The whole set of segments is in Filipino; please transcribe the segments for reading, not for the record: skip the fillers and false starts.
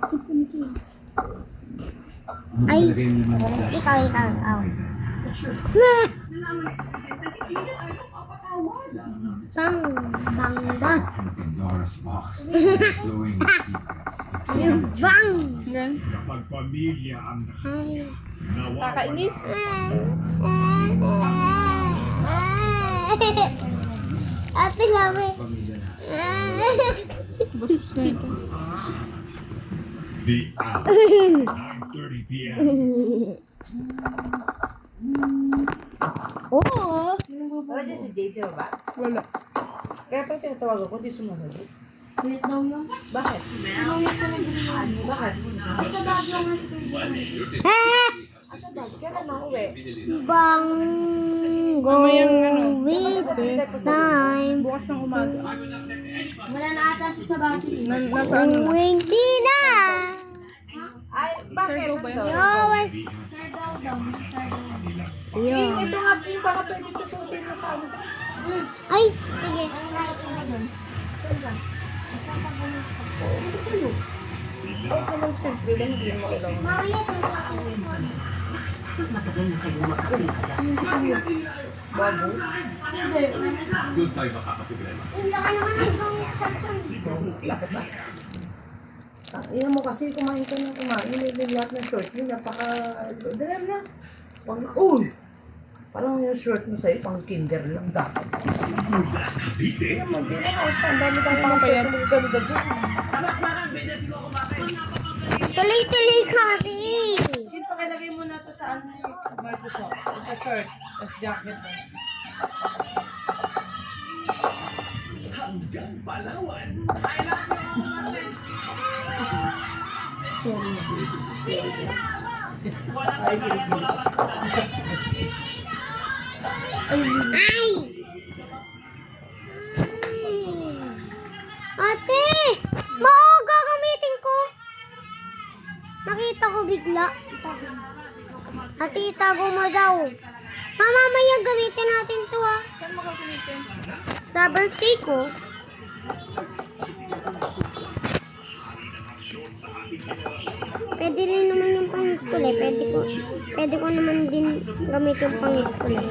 Si Punky. Ay, ikaw. Bang, bangga. Pandora's box. Flowing with secrets. Yung bang. Kapag pamilya ang Ay. Kakainis. Ate Lame. Pamilya na. The hour, 9:30 p.m. Oo. Wala dyan si JJ ba? Wala. Kaya pala tinatawag ako, di sumasagot. Wait daw yun. Bakit? Bakit? Sa bagyo nga Asa ba? Kailan na uwi? Bang go with this time. Bukas ng umaga. Wala na ata siya sa bagyo. Nasa ano na? Hindi na. Ay, bakit? Sir, go ba yun? Yawas. Yun. Ito nga po yung baka pwede susutin mo sa ano. Ay, sige. Okay lang simple lang, hindi mo alam. Maria, Bago? Doon tayo makakaproblema. yung laki naman ng ibang sansang. Bakit ba? Ina mo kasi kumain ka ng kumain. Yung lahat ng short mo, napaka... Dala na. Wag na. Uy! Parang yung short mo sa'yo, pang kinder lang dapat. Hindi naman, di na ako. Ang dami kang pang short mo ganda dyan. Tuloy-tuloy kasi. Hindi pa kalagay mo na ito sa ano yung Microsoft. Ito shirt, tapos jacket mo. Ay! Ate! Mao, gagamitin ko. Nakita ko bigla. Ate, itago mo daw. Mamamaya gamitin natin to ah. Saan mo gagamitin? Sa birthday ko. Pwede rin naman yung pang-school eh. Pwede ko naman din gamit yung pang-school eh.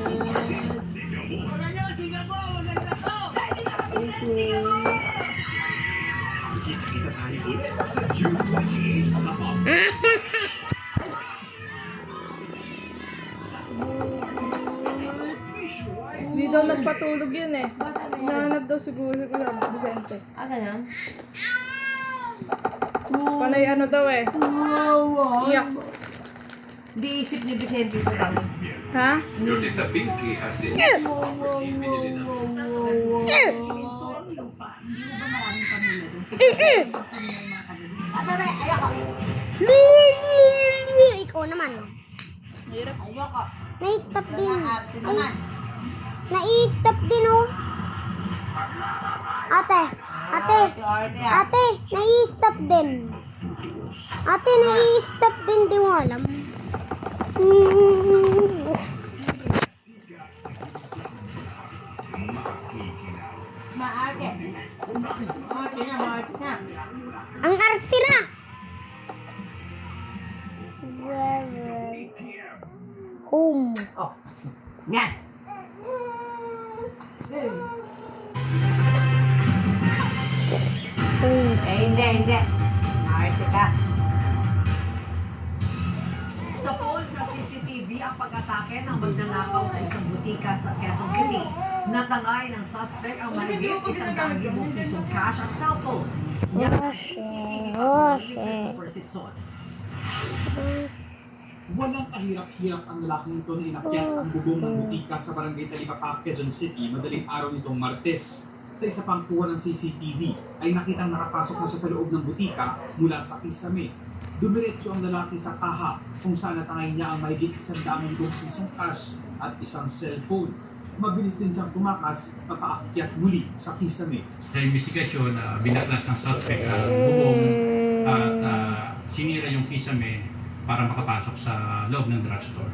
Hindi daw nagpatulog yun eh. Hinahanap daw siguro si Kuya Vicente. Ah, ganyan? Panay ano daw eh. Iyak. Di isip ni Vicente ito kami. Ha? Notice the pinky has this property binili na. Ikaw naman. Na-stop din. Ay, na-stop din oh. Ate, na-stop din. Ate, na-stop din, di mo alam. Maarte. Maarte na. Ang arte na. Home. Oh. Yan. Hindi. Maarte ka. Sa poll sa CCTV ang pag-atake ng magnanakaw sa isang butika sa Quezon City. Natangay ng suspect ang mahigit 100,000 pisong cash at cellphone. Yan ang Jose. Persitson. Walang kahirap-hirap ang lalaking ito na inakyat ang bubong ng butika sa barangay Talipapa, Quezon City madaling araw nitong Martes. Sa isa pang kuha ng CCTV ay nakitang nakapasok na siya sa loob ng butika mula sa kisame. Dumiretso ang lalaki sa kaha kung saan natangay niya ang mahigit 100,000 pisong cash at isang cellphone. Mabilis din siyang tumakas papaakyat muli sa kisame. Sa investigasyon, binaklas ng suspect ang bubong at sinira yung kisame para makapasok sa loob ng drugstore.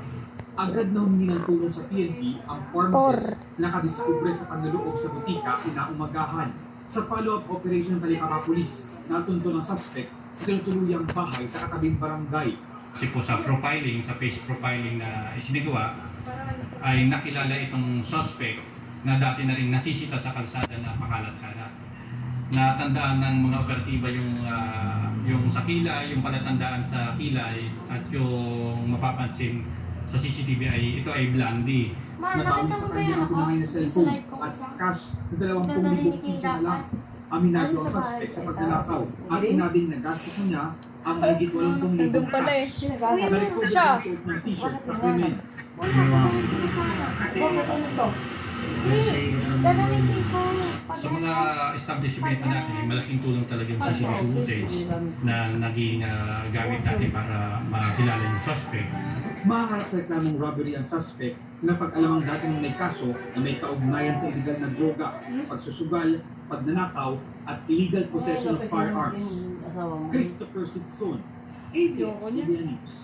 Agad na humingi ng tulong sa PNP ang pharmacist na nakadiskubre sa panloloob sa butika kinaumagahan. Sa follow-up operation ng Talipapa Police, natunto ng suspect sa tinutuluyang bahay sa katabing barangay. Kasi po sa profiling, sa face profiling na isinagawa, ay nakilala itong suspect na dati na rin nasisita sa kalsada na makalat-kalat. Natandaan ng mga operatiba yung sa kilay, yung palatandaan sa kilay, at yung mapapansin sa CCTV ay ito ay blondie. Nabawi sa kanya ang tinangay na cellphone at cash na 20,000 piso na lang. Aminado ang suspect sa pagnanakaw at sinabing nagastos niya ang mahigit 80,000 Nandun pala eh. cash. Na-record Siya. ang suot ng t-shirt sa krimen. Dadamitin ko. Sa mga establishment natin, malaking tulong talaga yung CCTV footage na naging gamit natin para makilala yung suspect. Makaharap sa reklamong robbery ang suspect na pag-alamang dating may kaso na may kaugnayan sa illegal na droga, pagsusugal, pagnanakaw, at illegal possession of firearms. Christopher Sitson, ABS-CBN News.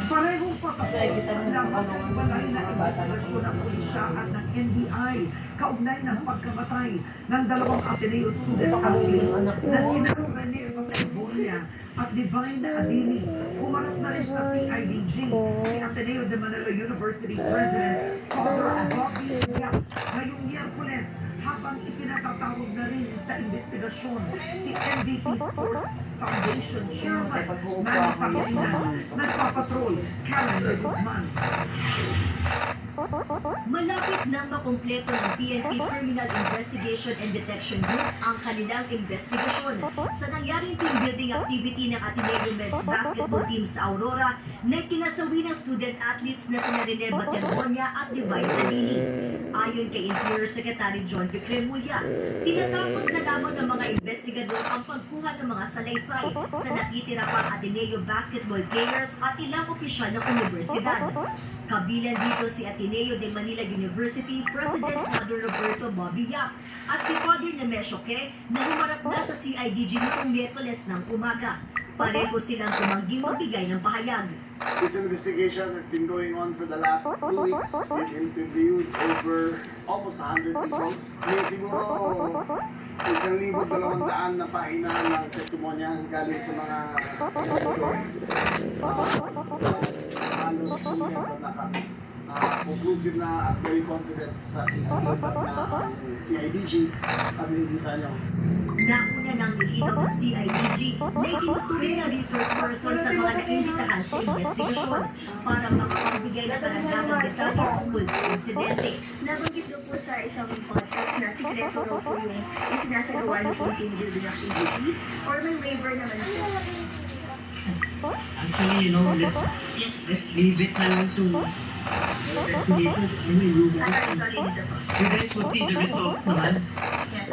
Parehong patapos ng magkabalay na investigasyon ng pulisya at ng NBI kaugnay ng pagkamatay ng dalawang Ateneo student athletes na sina Rene Pataybonia at Divine Adili. Humarap na rin sa CIDG si Ateneo de Manila University President Father Bobby Yap ngayong Miyerkules habang ipinatatawag na rin sa investigasyon si MVP Sports Foundation Chairman Manny Pangilinan. Nagpapatrol Karen de Guzman. Malapit nang makumpleto ng PNP Criminal Investigation and Detection Group ang kanilang investigasyon sa nangyaring team building activity ng Ateneo Men's Basketball Team sa Aurora na kinasawi ng student athletes na sina Rene Baterbonia at Divine Adili. Ayon kay Interior Secretary John Vicremulla, tinatapos na lamang ng mga investigador ang pagkuha ng mga salaysay sa natitira pang Ateneo basketball players at ilang opisyal ng universidad. Kabilang dito si Ateneo de Manila University President Father Roberto Bobby Yap at si Father Nemesio Ke na humarap na sa CIDG nitong Miyerkules ng umaga. Pareho silang tumangging magbigay ng pahayag. This investigation has been going on for the last 2 weeks. We've interviewed over almost 100 people. May siguro 1,200 na pahina ng testimonya galing sa mga halos conclusive na at very confident sa case report na ang CIDG at nakikita nyo. Nauna nang nilinaw ng CIDG na itinuturing na resource person sa mga naimbitahan sa investigasyon para makapagbigay ng karagdagang detalye tungkol sa insidente. Nabanggit daw po sa isang podcast na sikreto raw po yung isinasagawa ng team building activity or may waiver naman po. Actually, let's leave it na lang to investigators. Sorry, dito po. You guys will see the results naman. Yes,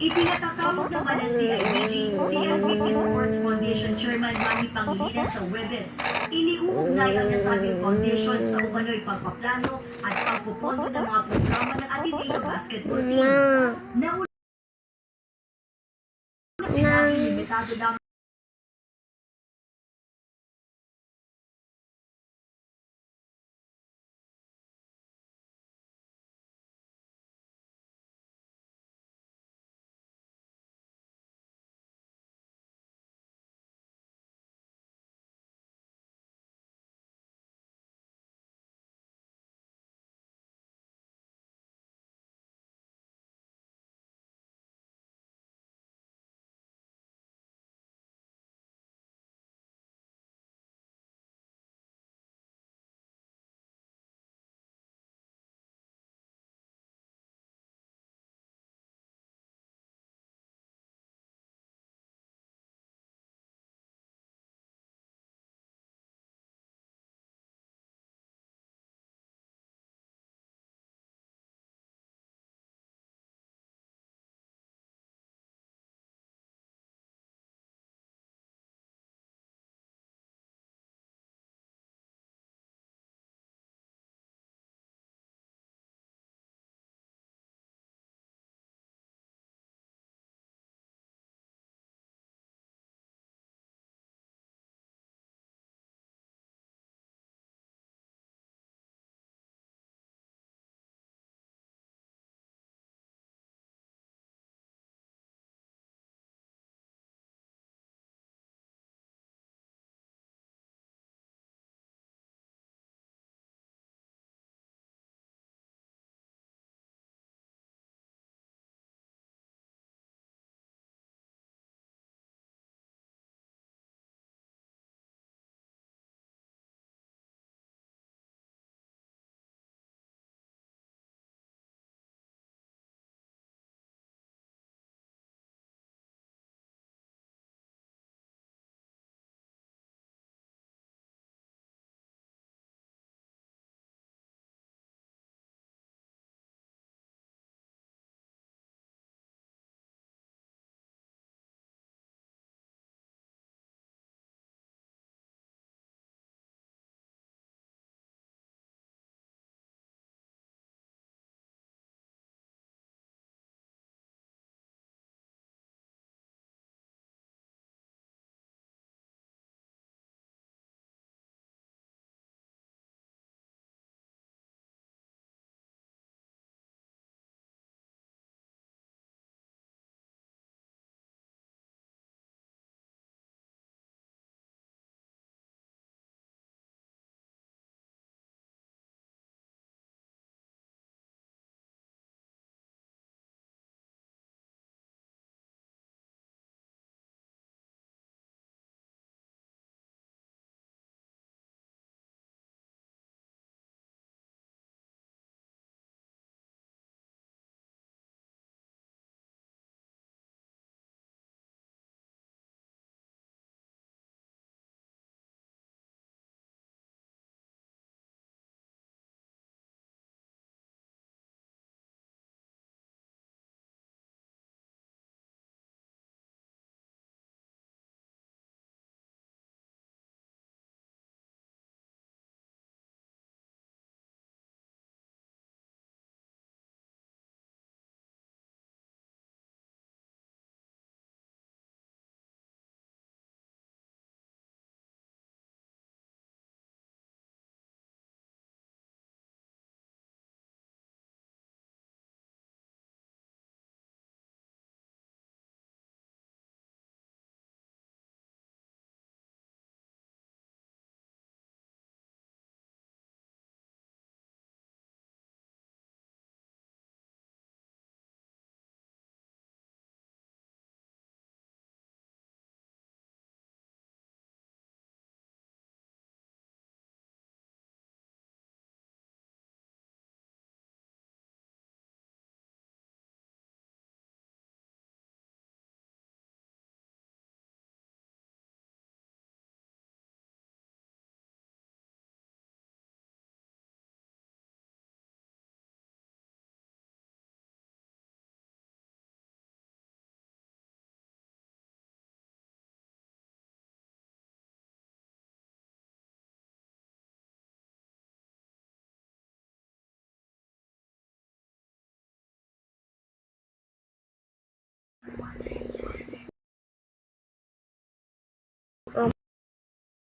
Ipinatatawag naman ng CIDG si MVP Sports Foundation Chairman Manny Pangilinan sa Huwebes. Iniuugnay ang nasabing foundation sa umano'y pagpaplano at pagpupondo ng mga programa ng Ateneo Basketball Team. Nauna sinabing limitado lamang